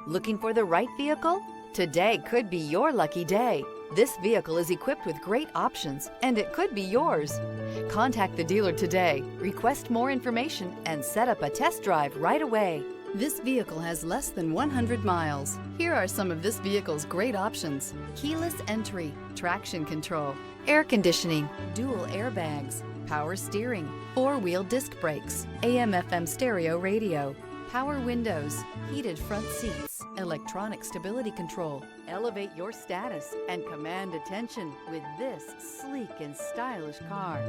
Looking for the right vehicle? Today could be your lucky day. This vehicle is equipped with great options, and it could be yours. Contact the dealer today, request more information, and set up a test drive right away. This vehicle has less than 100 miles. Here are some of this vehicle's great options: keyless entry, traction control, air conditioning, dual airbags, power steering, four-wheel disc brakes, AM/FM stereo radio, power windows, heated front seats, electronic stability control. Elevate your status and command attention with this sleek and stylish car.